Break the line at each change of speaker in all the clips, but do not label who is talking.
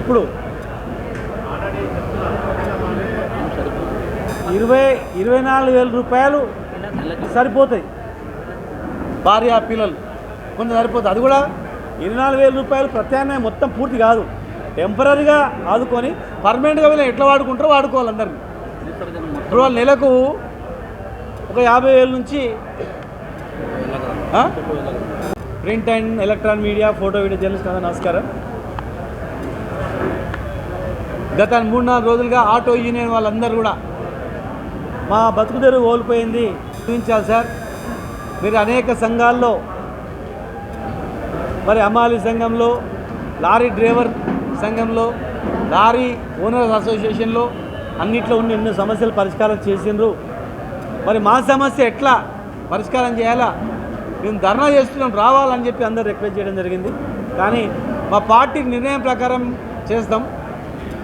ఎప్పుడు 24,000 రూపాయలు సరిపోతాయి. భార్య పిల్లలు కొంత సరిపోతుంది. అది కూడా 24,000 రూపాయలు ప్రత్యామ్నాయం మొత్తం పూర్తి కాదు, టెంపరీగా ఆదుకొని పర్మనెంట్గా వీళ్ళు ఎట్లా వాడుకుంటారో వాడుకోవాలి అందరినీ. ఇప్పుడు వాళ్ళు నెలకు ఒక 50,000 నుంచి print and electronic media, photo video journalist అందరూ నమస్కారం. గత 3-4 రోజులుగా ఆటో యూనియన్ వాళ్ళందరూ కూడా మా బతుకుదెరు కోల్పోయింది చూపించాలి సార్. మీరు అనేక సంఘాల్లో, మరి హమాలీ సంఘంలో, లారీ డ్రైవర్ సంఘంలో, లారీ ఓనర్స్ అసోసియేషన్లో అన్నిట్లో ఉన్న ఎన్నో సమస్యలు పరిష్కారం చేసిండ్రు. మరి మా సమస్య ఎట్లా పరిష్కారం చేయాలా, మేము ధర్నా చేస్తున్నాం, రావాలని చెప్పి అందరూ రిక్వెస్ట్ చేయడం జరిగింది. కానీ మా పార్టీ నిర్ణయం ప్రకారం చేస్తాం,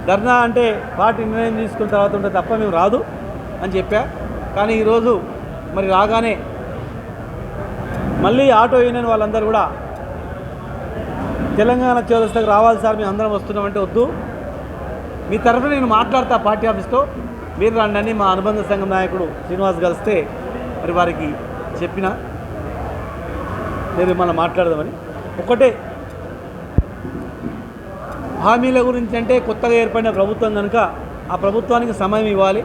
ధర్నా అంటే పార్టీ నిర్ణయం తీసుకున్న తర్వాత ఉంటే తప్ప మేము రాదు అని చెప్పా. కానీ ఈరోజు మరి రాగానే మళ్ళీ ఆటో యూనియన్ వాళ్ళందరూ కూడా తెలంగాణ చౌరస్తాకు రావాలి సార్, మేము అందరం వస్తున్నామంటే వద్దు, మీ తరఫున నేను మాట్లాడతా పార్టీ ఆఫీస్తో, మీరు రండి. మా అనుబంధ సంఘం నాయకుడు శ్రీనివాస్ కలిస్తే మరి వారికి చెప్పిన నేను మళ్ళీ మాట్లాడదామని. ఒకటే హామీల గురించి అంటే కొత్తగా ఏర్పడిన ప్రభుత్వం కనుక ఆ ప్రభుత్వానికి సమయం ఇవ్వాలి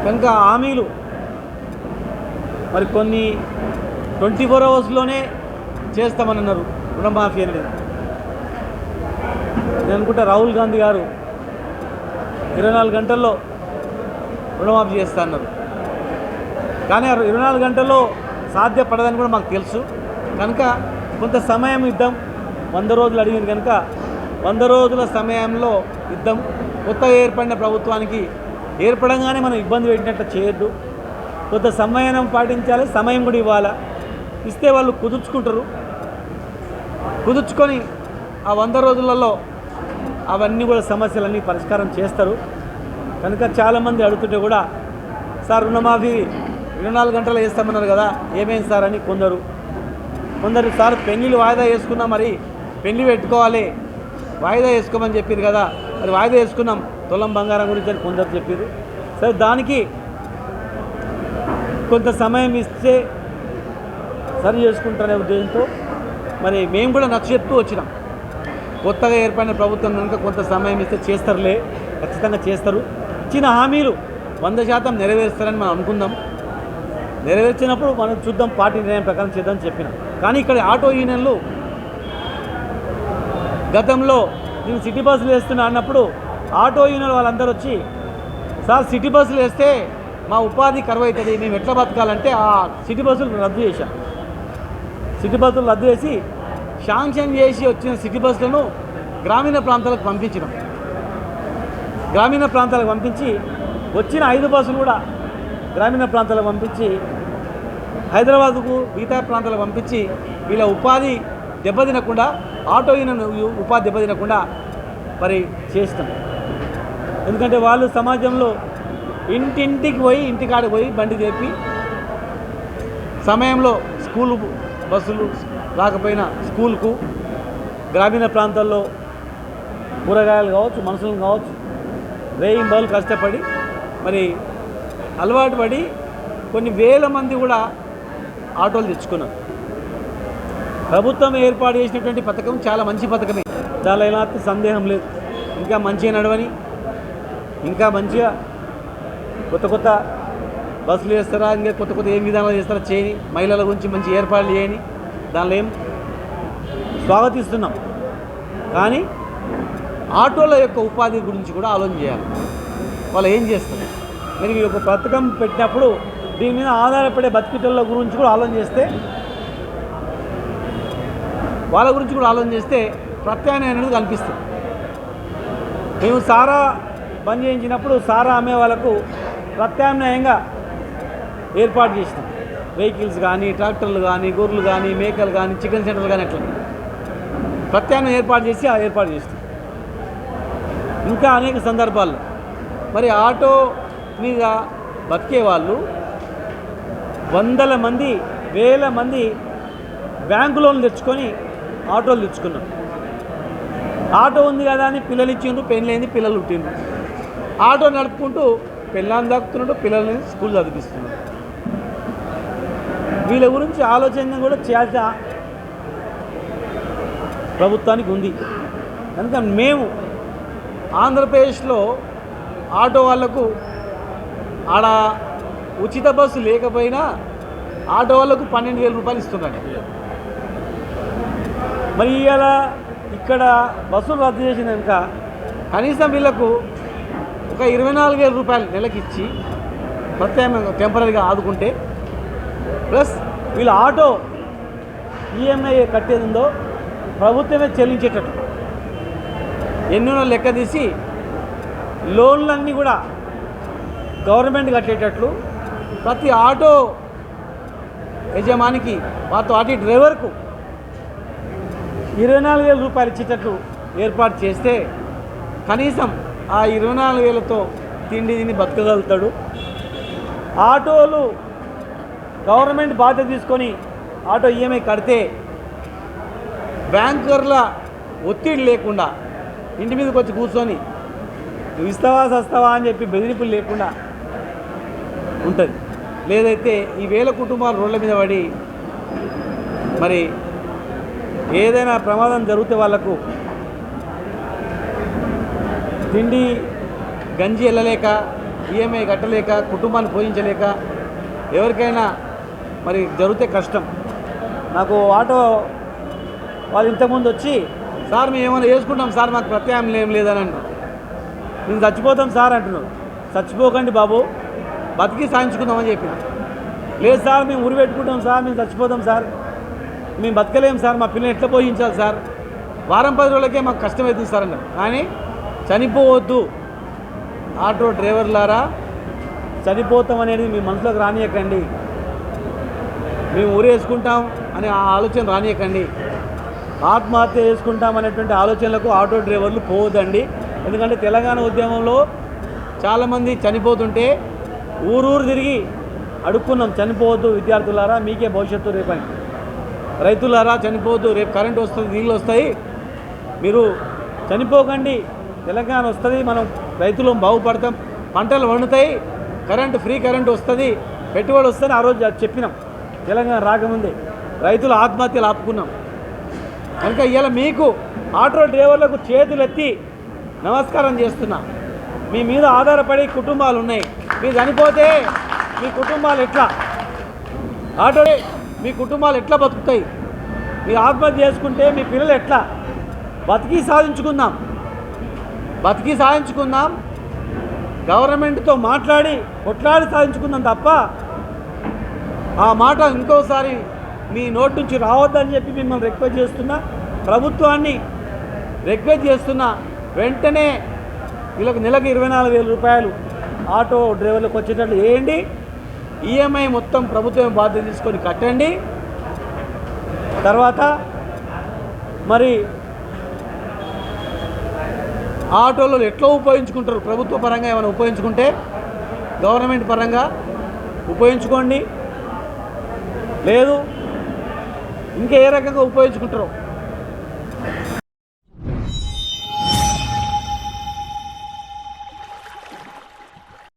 కనుక హామీలు మరి కొన్ని 24 అవర్స్లోనే చేస్తామని అన్నారు. రుణమాఫీ అనేది నేను అనుకుంటా రాహుల్ గాంధీ గారు 24 గంటల్లో రుణమాఫీ చేస్తా అన్నారు. కానీ 24 గంటల్లో సాధ్యపడదని కూడా మాకు తెలుసు కనుక కొంత సమయం ఇద్దాం. 100 రోజులు అడిగింది కనుక 100 రోజుల సమయంలో ఇద్దాం. కొత్తగా ఏర్పడిన ప్రభుత్వానికి ఏర్పడంగానే మనం ఇబ్బంది పెట్టినట్టు చేయొద్దు, కొంత సమయం పాటించాలి, సమయం కూడా ఇవ్వాలా. ఇస్తే వాళ్ళు కుదుర్చుకుంటారు, కుదుర్చుకొని ఆ 100 రోజులలో అవన్నీ కూడా సమస్యలన్నీ పరిష్కారం చేస్తారు. కనుక చాలామంది అడుగుతుంటే కూడా సార్ రుణమాఫీ 24 గంటలు వేస్తామన్నారు కదా, ఏమైంది సార్ అని కొందరు సార్ పెళ్ళిళ్ళు వాయిదా వేసుకున్నాం, మరి పెళ్ళి పెట్టుకోవాలి, వాయిదా వేసుకోమని చెప్పారు కదా, మరి వాయిదా వేసుకున్నాం తులం బంగారం గురించి అని కొందరు చెప్పారు. సరే దానికి కొంత సమయం ఇస్తే సరి చేసుకుంటారనే ఉద్దేశంతో మరి మేము కూడా నచ్చచెప్తూ వచ్చినాం. కొత్తగా ఏర్పడిన ప్రభుత్వం కనుక కొంత సమయం ఇస్తే చేస్తారులే, ఖచ్చితంగా చేస్తారు. ఇచ్చిన హామీలు 100% నెరవేరుస్తారని మనం అనుకుందాం. నెరవేర్చినప్పుడు మనం చూద్దాం, పార్టీ నిర్ణయం ప్రకారం చేద్దామని చెప్పినాం. కానీ ఇక్కడ ఆటో యూనియన్లు గతంలో నేను సిటీ బస్సులు వేస్తున్నా అన్నప్పుడు ఆటో యూనియన్ వాళ్ళందరూ వచ్చి సార్ సిటీ బస్సులు వేస్తే మా ఉపాధి కరువు అవుతుంది, మేము ఎట్లా బతకాలంటే ఆ సిటీ బస్సులు రద్దు చేశాం. సిటీ బస్సులు రద్దు చేసి శాంక్షన్ చేసి వచ్చిన సిటీ బస్సులను గ్రామీణ ప్రాంతాలకు పంపించినాం. గ్రామీణ ప్రాంతాలకు పంపించి వచ్చిన 5 బస్సులు కూడా గ్రామీణ ప్రాంతాలకు పంపించి హైదరాబాద్కు మిగతా ప్రాంతాలకు పంపించి వీళ్ళ ఉపాధి దెబ్బతినకుండా, ఆటో యూనియన్ ఉపాధి దెబ్బతినకుండా మరి చేస్తాం. ఎందుకంటే వాళ్ళు సమాజంలో ఇంటింటికి పోయి, ఇంటికాడికి పోయి బండి చేపి సమయంలో స్కూలు బస్సులు రాకపోయినా స్కూల్కు, గ్రామీణ ప్రాంతాల్లో కూరగాయలు కావచ్చు, మనుషులను కావచ్చు, రేయింబలు కష్టపడి మరి అలవాటు పడి కొన్ని వేల మంది కూడా ఆటోలు తెచ్చుకున్నారు. ప్రభుత్వం ఏర్పాటు చేసినటువంటి పథకం చాలా మంచి పథకమే, దానిలో ఎలాంటి సందేహం లేదు. ఇంకా మంచిగా నడవని, ఇంకా మంచిగా కొత్త బస్సులు చేస్తారా, ఇంకా కొత్త ఏం విధానాలు చేస్తారా చేయని, మహిళల గురించి మంచి ఏర్పాట్లు చేయని, దానిలో ఏం స్వాగతిస్తున్నాం. కానీ ఆటోల యొక్క ఉపాధి గురించి కూడా ఆలోచన చేయాలి. వాళ్ళు ఏం చేస్తారు, మీరు ఈ యొక్క పథకం పెట్టినప్పుడు దీని మీద ఆధారపడే బతికిటోళ్ళ గురించి కూడా ఆలోచన చేస్తే, వాళ్ళ గురించి కూడా ఆలోచన చేస్తే ప్రత్యామ్నాయం అనేది కనిపిస్తుంది. మేము సారా బంద్ చేయించినప్పుడు సారా అమ్మే వాళ్ళకు ప్రత్యామ్నాయంగా ఏర్పాటు చేసినాం. వెహికల్స్ కానీ, ట్రాక్టర్లు కానీ, గొర్రెలు కానీ, మేకలు కానీ, చికెన్ సెంటర్లు కానీ అట్లా ప్రత్యామ్నాయం ఏర్పాటు చేస్తాం. ఇంకా అనేక సందర్భాల్లో మరి ఆటో మీద బతికే వాళ్ళు వందల మంది, వేల మంది బ్యాంకు లోన్లు తెచ్చుకొని ఆటోలు తెచ్చుకున్నారు. ఆటో ఉంది కదా అని పిల్లలు ఇచ్చిండ్రు, పెళ్ళైంది, పిల్లలు పుట్టిండ్రు. ఆటో నడుపుకుంటూ పిల్లల్ని దక్కుతున్నాడు, పిల్లల్ని స్కూల్ చదివిస్తున్నాడు. వీళ్ళ గురించి ఆలోచన కూడా చేయాల్సిన ప్రభుత్వానికి ఉంది. కనుక మేము ఆంధ్రప్రదేశ్లో ఆటో వాళ్లకు ఆడ ఉచిత బస్సు లేకపోయినా ఆటో వాళ్లకు 12,000 రూపాయలు ఇస్తున్నాడు. మరి ఇవాళ ఇక్కడ బస్సులు రద్దు చేసినాక కనీసం వీళ్ళకు ఒక 24,000 రూపాయలు నెలకి ఇచ్చి ప్రత్యామ్నాయంగా టెంపరీగా ఆదుకుంటే, ప్లస్ వీళ్ళ ఆటో ఈఎంఐ కట్టేది ఉందో ప్రభుత్వమే చెల్లించేటట్టు ఎన్నో లెక్క తీసి లోన్లన్నీ కూడా గవర్నమెంట్ కట్టేటట్లు ప్రతి ఆటో యజమానికి వారితో ఆటో డ్రైవర్కు 24,000 రూపాయలు ఇచ్చేటట్లు ఏర్పాటు చేస్తే కనీసం ఆ 24,000తో తిండి బతకగలుగుతాడు. ఆటోలు గవర్నమెంట్ బాధ్యత తీసుకొని ఆటో ఈఎంఐ కడితే బ్యాంకర్ల ఒత్తిడి లేకుండా ఇంటి మీదకి వచ్చి కూర్చొని నువ్వు ఇస్తావా సస్తావా అని చెప్పి బెదిరింపులు లేకుండా ఉంటుంది. లేదైతే ఈ వేల కుటుంబాలు రోడ్ల మీద పడి మరి ఏదైనా ప్రమాదం జరిగితే వాళ్లకు తిండి గంజి వెళ్ళలేక, ఈఎంఐ కట్టలేక, కుటుంబాన్ని పోషించలేక ఎవరికైనా మరి జరిగితే కష్టం. నాకు ఆటో వాళ్ళు ఇంతకుముందు వచ్చి, సార్ మేము ఏమైనా వేసుకుంటాం సార్, మాకు ప్రత్యామ్నాయం ఏం లేదని అన్నారు. మేము చచ్చిపోతాం సార్ అంటున్నారు. చచ్చిపోకండి బాబు, బతికి సాధించుకుందామని చెప్పిన. లేదు సార్ మేము ఉరి పెట్టుకుంటాం సార్, మేము చచ్చిపోతాం సార్, మేము బతకలేం సార్, మా పిల్లల్ని ఎట్లా పోషించాలి సార్, వారం 10 రోజులకే మాకు కష్టమవుతుంది సార్ అన్నారు. కానీ చనిపోవద్దు ఆటో డ్రైవర్లారా, చనిపోతాం అనేది మీ మనసులోకి రానియకండి, మేము ఊరేసుకుంటాం అనే ఆ ఆలోచన రానియకండి, ఆత్మహత్య చేసుకుంటాం అనేటువంటి ఆలోచనలకు ఆటో డ్రైవర్లు పోవద్దండి. ఎందుకంటే తెలంగాణ ఉద్యమంలో చాలామంది చనిపోతుంటే ఊరూరు తిరిగి అడుక్కున్నాం, చనిపోవద్దు విద్యార్థులారా, మీకే భవిష్యత్తు రేపని, రైతులారా చనిపోవద్దు, రేపు కరెంటు వస్తుంది, నీళ్ళు వస్తాయి, మీరు చనిపోకండి, తెలంగాణ వస్తుంది, మనం రైతులు బాగుపడతాం, పంటలు వండుతాయి, కరెంటు ఫ్రీ కరెంటు వస్తుంది, పెట్టుబడి వస్తుంది. ఆ రోజు చెప్పినాం తెలంగాణ రాకముందే, రైతులు ఆత్మహత్యలు ఆపుకున్నాం. కనుక ఇవాళ మీకు ఆటో డ్రైవర్లకు చేతులెత్తి నమస్కారం చేస్తున్నా. మీ మీద ఆధారపడి కుటుంబాలు ఉన్నాయి, మీరు చనిపోతే మీ కుటుంబాలు ఎట్లా, ఆటో మీ కుటుంబాలు ఎట్లా బతుకుతాయి, మీరు ఆత్మహత్య చేసుకుంటే మీ పిల్లలు ఎట్లా, బతికి సాధించుకుందాం, గవర్నమెంట్తో మాట్లాడి కొట్లాడి సాధించుకుందాం తప్ప ఆ మాట ఇంకోసారి మీ నోటి నుంచి రావద్దని చెప్పి మిమ్మల్ని రిక్వెస్ట్ చేస్తున్నా, ప్రభుత్వాన్ని రిక్వెస్ట్ చేస్తున్నా. వెంటనే వీళ్ళకి నెలకు 24,000 రూపాయలు ఆటో డ్రైవర్లకు వచ్చేటట్లు వేయండి. ఈఎంఐ మొత్తం ప్రభుత్వం బాధ్యత తీసుకొని కట్టండి. తర్వాత మరి ఆటోలో ఎట్లా ఉపయోగించుకుంటారు, ప్రభుత్వ పరంగా ఏమైనా ఉపయోగించుకుంటే గవర్నమెంట్ పరంగా ఉపయోగించుకోండి, లేదు ఇంకా ఏ రకంగా ఉపయోగించుకుంటారో